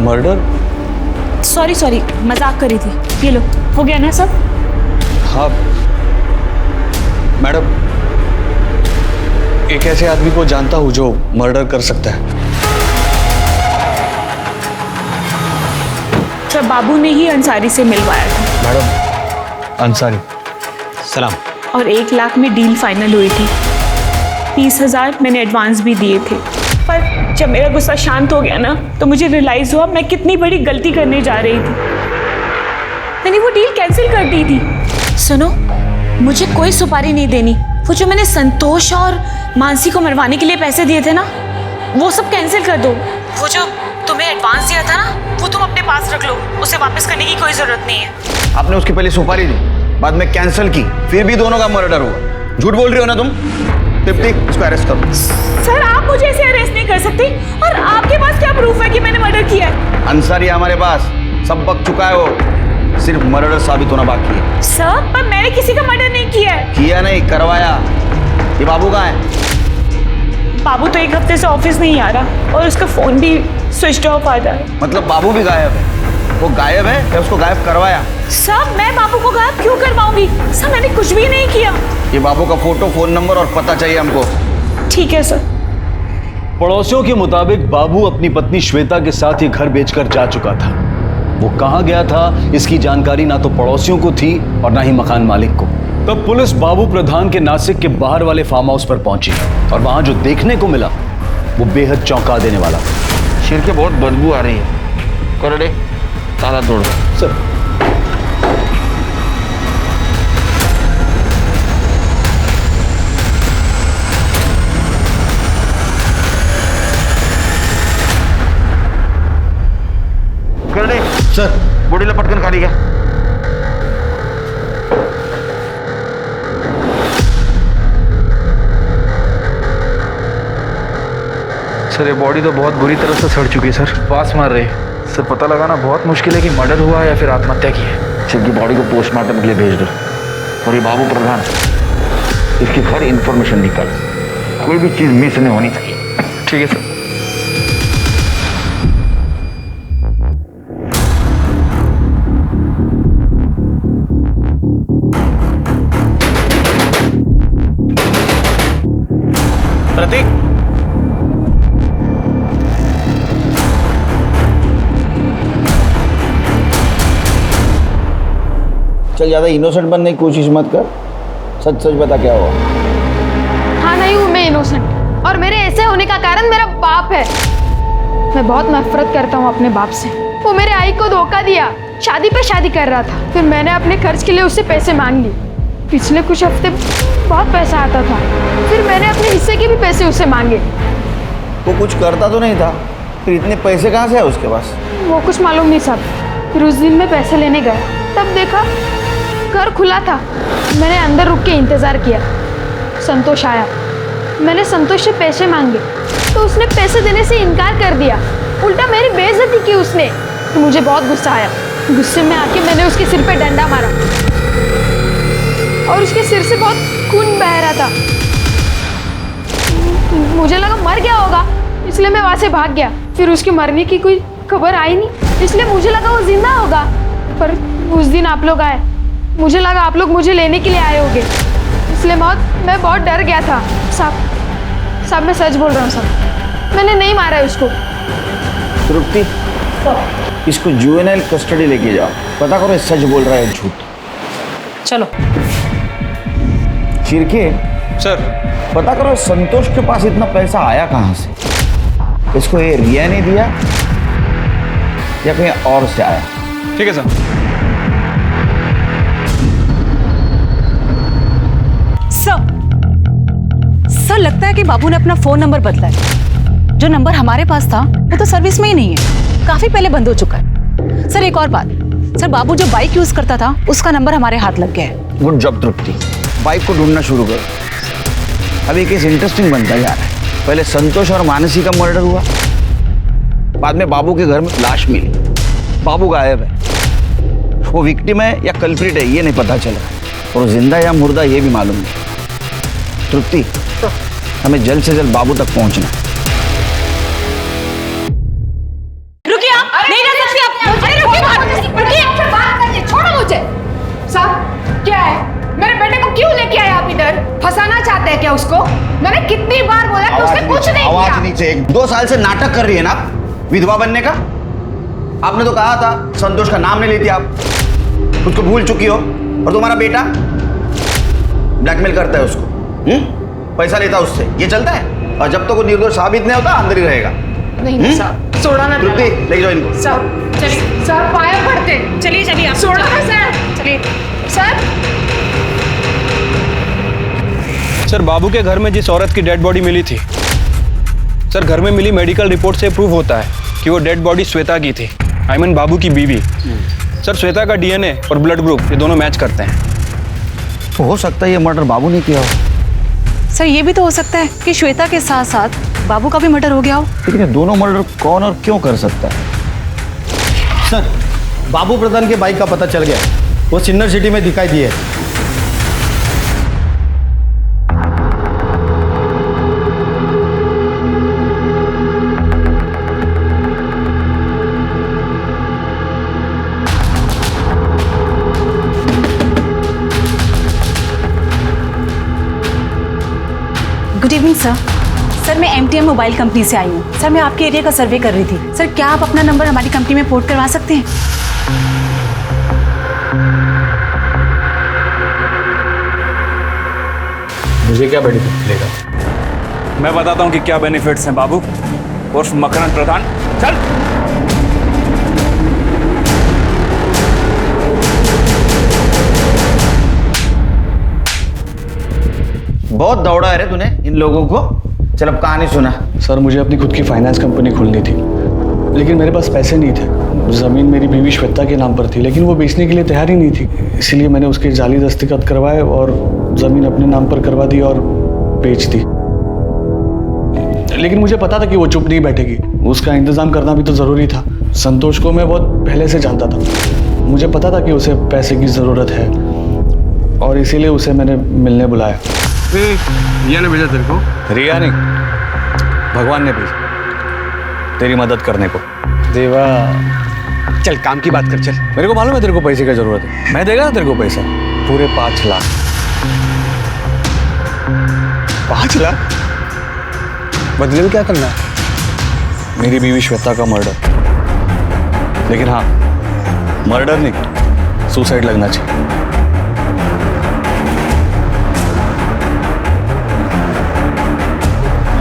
मर्डर? सॉरी, मजाक करी थी। ये लो, हो गया ना सब? हाँ मैडम, एक ऐसे आदमी को जानता हूँ जो मर्डर कर सकता है। तो बाबू ने ही अंसारी से मिलवाया था। मैडम, अंसारी सलाम। और 1 लाख में डील फाइनल हुई थी। 30,000 मैंने एडवांस भी दिए थे। पर जब मेरा गुस्सा शांत हो गया ना, तो मुझे रियलाइज हुआ मैं कितनी बड़ी गलती करने जा रही थी। मैंने वो डील कैंसिल कर दी थी। सुनो, मुझे कोई सुपारी नहीं देनी। वो जो मैंने संतोष और मानसी को मरवाने के लिए पैसे दिए थे ना, वो सब कैंसिल कर दो। वो जो तुम्हें एडवांस दिया था ना, वो तुम अपने पास रख लो, उसे वापस करने की कोई जरूरत नहीं है। आपने उसकी पहले सुपारी दी, बाद में कैंसिल की, फिर भी दोनों का मर्डर हुआ। झूठ बोल रही हो ना तुम? तिप्ती, इसको अरेस्ट करो। सर, आप मुझे ऐसे अरेस्ट नहीं कर सकते। और आपके पास क्या प्रूफ है कि मैंने मर्डर किया है? अंसारी हमारे पास सब बक चुका है, वो सिर्फ मर्डर साबित होना बाकी है। सर, पर मैंने किसी का मर्डर नहीं किया है। किया नहीं, करवाया। ये बाबू कहाँ है? बाबू तो 1 हफ्ते से ऑफिस नहीं आ रहा और उसका फोन भी स्विच ऑफ आ रहा है। मतलब बाबू भी गायब है? वो गायब है या उसको गायब करवाया? सर, मैं बाबू को गायब क्यों करवाऊंगी? सर, मैंने कुछ भी नहीं किया। ये बाबू का फोटो, फोन नंबर और पता चाहिए हमको। ठीक है सर। पड़ोसियों के मुताबिक बाबू अपनी पत्नी श्वेता के साथ ये घर बेचकर जा चुका था। वो कहां गया था, इसकी जानकारी ना तो पड़ोसियों को थी और ना ही मकान मालिक को। तब पुलिस बाबू प्रधान के नासिक के बाहर वाले फार्म हाउस पर पहुंची और वहां जो देखने को मिला वो बेहद चौंका देने वाला था। शेर के बहुत बदबू आ रही है। करो रे, ताला तोड़ सर। सर बॉडी ला पटकन खाली क्या। सर ये बॉडी तो बहुत बुरी तरह से सड़ चुकी है सर, पास मार रही है सर। पता लगाना बहुत मुश्किल है कि मर्डर हुआ है या फिर आत्महत्या की है। शिव की बॉडी को पोस्टमार्टम के लिए भेज दो। और ये बाबू प्रधान, इसकी हर इंफॉर्मेशन निकाल, कोई भी चीज मिस नहीं होनी चाहिए। ठीक है सर। प्रतीक, चल ज्यादा इनोसेंट बनने की कोशिश मत कर, सच सच बता क्या हुआ। हाँ नहीं हूँ मैं इनोसेंट, और मेरे ऐसे होने का कारण मेरा बाप है। मैं बहुत नफरत करता हूँ अपने बाप से। वो मेरे आई को धोखा दिया, शादी पे शादी कर रहा था, फिर मैंने अपने खर्च के लिए उससे पैसे मांग लिए। पिछले कुछ हफ्ते बहुत पैसा आता था, फिर मैंने अपने हिस्से के भी पैसे उससे मांगे। वो कुछ करता तो नहीं था, फिर इतने पैसे कहाँ से है उसके पास? वो कुछ मालूम नहीं साहब। फिर उस दिन मैं पैसे लेने गया, तब देखा घर खुला था। मैंने अंदर रुक के इंतज़ार किया, संतोष आया। मैंने संतोष से पैसे मांगे तो उसने पैसे देने से इनकार कर दिया, उल्टा मेरी बेइज्जती की उसने। तो मुझे बहुत गुस्सा आया। गुस्से में आके मैंने उसके सिर पे डंडा मारा और उसके सिर से बहुत खून बह रहा था। मुझे लगा मर गया होगा, इसलिए मैं वहाँ से भाग गया। फिर उसके मरने की कोई खबर आई नहीं, इसलिए मुझे लगा वो जिंदा होगा। पर उस दिन आप लोग आए, मुझे लगा आप लोग मुझे लेने के लिए आए होंगे, इसलिए मैं बहुत डर गया था। साहब मैं सच बोल रहा हूँ साहब, मैंने नहीं मारा है उसको। तृप्ति, इसको जुवेनाइल कस्टडी लेके जाओ, पता करो ये सच बोल रहा है झूठ। चलो। चिरके सर, पता करो संतोष के पास इतना पैसा आया कहाँ से? इसको ये रिया ने दिया या कहीं और से आया? ठीक है सर। सर लगता है कि बाबू ने अपना फोन नंबर बदला है। जो नंबर हमारे पास था वो तो सर्विस में ही नहीं है, काफी पहले बंद हो चुका है। सर एक और बात, सर बाबू जो बाइक यूज करता था उसका नंबर हमारे हाथ लग गया है। गुड जॉब तृप्ति, बाइक को ढूंढना शुरू करो। अब एक केस इंटरेस्टिंग बनता जा रहा है। पहले संतोष और मानसी का मर्डर हुआ, बाद में बाबू के घर में लाश मिली, बाबू गायब है। वो विक्टिम है या कल्प्रिट है ये नहीं पता चला, और जिंदा या मुर्दा ये भी मालूम नहीं। तृप्ति, हमें जल्द से जल्द बाबू तक पहुंचना। रुकिए आप, नहीं रह सकती आप। अरे रुकिए, बात करिए, छोड़ो मुझे। साहब क्या है, मेरे बेटे को क्यों लेके आए आप इधर? फंसाना चाहते हैं क्या उसको? मैंने कितनी बार बोला कि उसने कुछ नहीं किया। आवाज नीचे। 2 साल से नाटक कर रही है ना विधवा बनने का। आपने तो कहा था संतोष का नाम नहीं लेती आप, उसको भूल चुकी हो। और तुम्हारा बेटा ब्लैकमेल करता है उसको, पैसा लेता है उससे, ये चलता है। और जब तक वो निर्दोष साबित नहीं होता अंदर ही रहेगा। नहीं साहब, छोड़ा ना। तृप्ति, ले जाओ इनको। साहब चलिए, साहब पाया पड़ते। चलिए चलिए आप, छोड़ो ना सर। चलिए सर, बाबू के घर में जिस औरत की डेड बॉडी मिली थी, सर घर में मिली मेडिकल रिपोर्ट से प्रूव होता है कि वो डेड बॉडी श्वेता की थी, आई मीन बाबू की बीवी। सर श्वेता का डीएनए और ब्लड ग्रुप ये दोनों मैच करते हैं। तो हो सकता है ये मर्डर बाबू ने किया हो। सर ये भी तो हो सकता है कि श्वेता के साथ साथ बाबू का भी मर्डर हो गया हो। लेकिन ये दोनों मर्डर कौन और क्यों कर सकता है? सर बाबू प्रधान के बाइक का पता चल गया, वो सिन्नर सिटी में दिखाई दिए। Good evening sir. सर मैं MTM मोबाइल कंपनी से आई हूँ। सर मैं आपके एरिया का सर्वे कर रही थी। सर क्या आप अपना नंबर हमारी कंपनी में पोर्ट करवा सकते हैं? मुझे क्या बेनिफिट मिलेगा? मैं बताता हूँ कि क्या बेनिफिट्स हैं बाबू उर्फ मकरंद प्रधान। चल। बहुत दौड़ा है रे तूने इन लोगों को। चल अब कहानी सुना। सर मुझे अपनी खुद की फाइनेंस कंपनी खोलनी थी, लेकिन मेरे पास पैसे नहीं थे। ज़मीन मेरी बीवी श्वेता के नाम पर थी, लेकिन वो बेचने के लिए तैयार ही नहीं थी। इसीलिए मैंने उसके जाली दस्तखत करवाए और ज़मीन अपने नाम पर करवा दी और बेच दी। लेकिन मुझे पता था कि वो चुप नहीं बैठेगी, उसका इंतज़ाम करना भी तो ज़रूरी था। संतोष को मैं बहुत पहले से जानता था, मुझे पता था कि उसे पैसे की ज़रूरत है और इसीलिए उसे मैंने मिलने बुलाया। रिया ने भेजा तेरे को? रिया नहीं, भगवान ने भेजा तेरी मदद करने को। देवा, चल काम की बात कर चल। मेरे को मालूम है तेरे को पैसे की जरूरत है, मैं देगा ना तेरे को पैसा, पूरे 5 लाख। 5 लाख? बदले में क्या करना है? मेरी बीवी श्वेता का मर्डर। लेकिन हाँ, मर्डर नहीं, सुसाइड लगना चाहिए।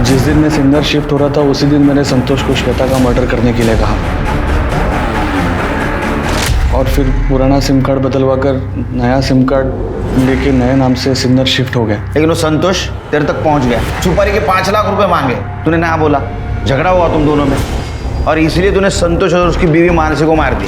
जिस दिन मैं सिंगर शिफ्ट हो रहा था उसी दिन मैंने संतोष को श्वेता का मर्डर करने के लिए कहा और फिर पुराना सिम कार्ड बदलवा कर नया सिम कार्ड लेके नए नाम से सिंगर शिफ्ट हो गया। लेकिन वो संतोष तेरे तक पहुंच गया, सुपारी के 5 लाख रुपए मांगे, तूने ना बोला, झगड़ा हुआ तुम दोनों में और इसलिए तूने संतोष और उसकी बीवी मानसी को मार दी।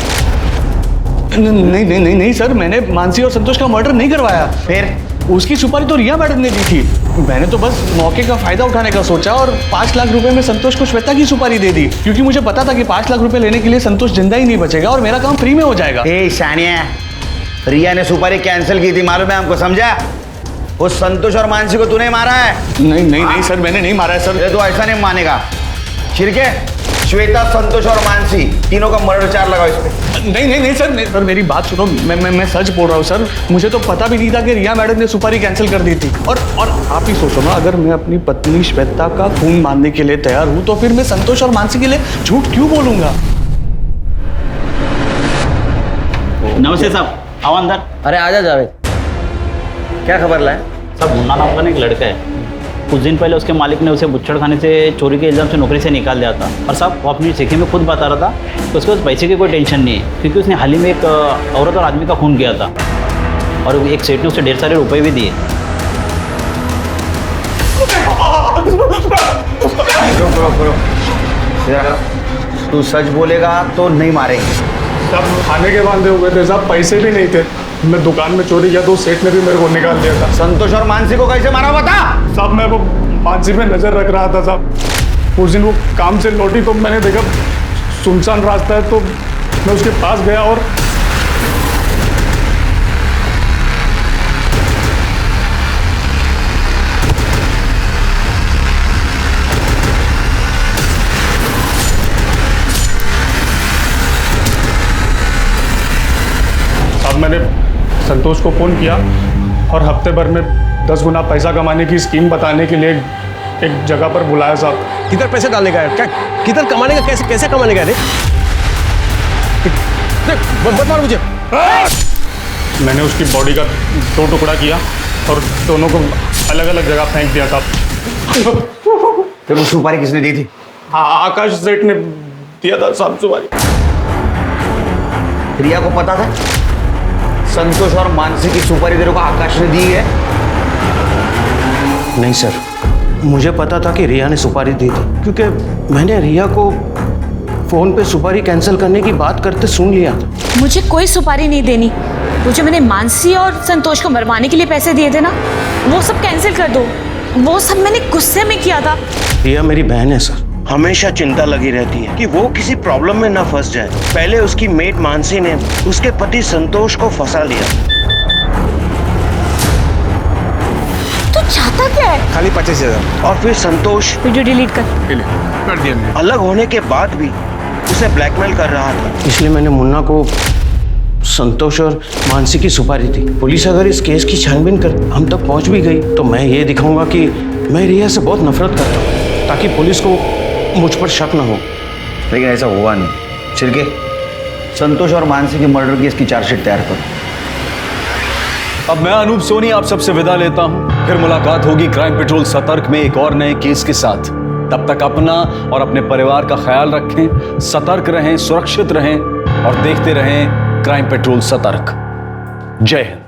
नहीं सर, मैंने मानसी और संतोष का मर्डर नहीं करवाया। फिर उसकी सुपारी तो रिया मैडम ने दी थी, मैंने तो बस मौके का फायदा उठाने का सोचा और 5 लाख रुपए में संतोष को श्वेता की सुपारी दे दी, क्योंकि मुझे पता था कि 5 लाख रुपए लेने के लिए संतोष जिंदा ही नहीं बचेगा और मेरा काम फ्री में हो जाएगा। ए शानिया, रिया ने सुपारी कैंसिल की थी, मालूम है हमको, समझा? वो संतोष और मानसी को तूने मारा है? नहीं सर, मैंने नहीं मारा है सर। तो ऐसा नहीं मानेगा। छिड़के, श्वेता, संतोष और मानसी तीनों का मर्डर चार्ज लगाओ इस पे। नहीं सर, मेरी बात सुनो, मैं सच बोल रहा हूँ सर, मुझे तो पता भी नहीं था कि रिया मैडम ने सुपारी कैंसिल कर दी थी। और आप ही सोचो ना, अगर मैं अपनी पत्नी श्वेता का खून मानने के लिए तैयार हूँ तो फिर मैं संतोष और मानसी के लिए झूठ क्यों बोलूंगा? नमस्ते साहब, आओ अंदर। अरे आजा जावेद, क्या खबर लाए? साहब, मुन्ना नाम का एक लड़का है, कुछ दिन पहले उसके मालिक ने उसे बुच्छड़ खाने से चोरी के इल्ज़ाम से नौकरी से निकाल दिया था। और साहब, वो अपनी चिट्ठी में खुद बता रहा था कि उसके पास पैसे की कोई टेंशन नहीं है, क्योंकि उसने हाल ही में एक औरत और आदमी का खून किया था और एक सेठ ने उसे ढेर सारे रुपए भी दिए। तू सच बोलेगा तो नहीं मारेंगे। सब खाने के बांधे हुए थे साहब, पैसे भी नहीं थे। मैं दुकान में चोरी किया तो सेठ ने भी मेरे को निकाल दिया था। संतोष और मानसी को कैसे मारा बता? साहब, मैं वो मानसी पे नजर रख रहा था साहब। उस दिन वो काम से लौटी तो मैंने देखा सुनसान रास्ता है, तो मैं उसके पास गया और साहब मैंने संतोष को फ़ोन किया और हफ्ते भर में 10 गुना पैसा कमाने की स्कीम बताने के लिए एक जगह पर बुलाया साहब। किधर पैसे डालने का है? क्या किधर कमाने का? कैसे कमाने का है? मत मार मुझे। मैंने उसकी बॉडी का 2 टुकड़ा किया और दोनों को अलग अलग जगह फेंक दिया साहब। फिर वो सुपारी किसने दी थी? हाँ, आकाश सेठ ने दिया था साहब सुपारी। रिया को पता था संतोष और मानसी की सुपारी तेरे को आकाश ने दी है? नहीं सर, मुझे पता था कि रिया ने सुपारी दी थी, क्योंकि मैंने रिया को फोन पे सुपारी कैंसिल करने की बात करते सुन लिया था। मुझे कोई सुपारी नहीं देनी। वो जो मैंने मानसी और संतोष को मरवाने के लिए पैसे दिए थे ना, वो सब कैंसिल कर दो। वो सब मैंने गुस्से में किया था। रिया मेरी बहन है सर, हमेशा चिंता लगी रहती है कि वो किसी प्रॉब्लम में ना फंस जाए। पहले उसकी मेट मानसी ने उसके पति संतोष को फंसा लिया। तो चाहता क्या है? खाली 25,000। और फिर संतोष वीडियो डिलीट कर दिया मैंने। अलग होने के बाद भी उसे ब्लैकमेल कर रहा था, इसलिए मैंने मुन्ना को संतोष और मानसी की सुपारी दी। पुलिस अगर इस केस की छानबीन कर हम तक पहुंच भी गई तो मैं ये दिखाऊंगा कि मैं रिया से बहुत नफरत करता हूँ, ताकि पुलिस को मुझ पर शक न हो। लेकिन ऐसा हुआ नहीं। छिड़के, संतोष और मानसी के मर्डर केस की चार्जशीट तैयार करो। अब मैं अनूप सोनी आप सबसे विदा लेता हूं। फिर मुलाकात होगी क्राइम पेट्रोल सतर्क में एक और नए केस के साथ। तब तक अपना और अपने परिवार का ख्याल रखें, सतर्क रहें, सुरक्षित रहें और देखते रहें क्राइम पेट्रोल सतर्क। जय हिंद।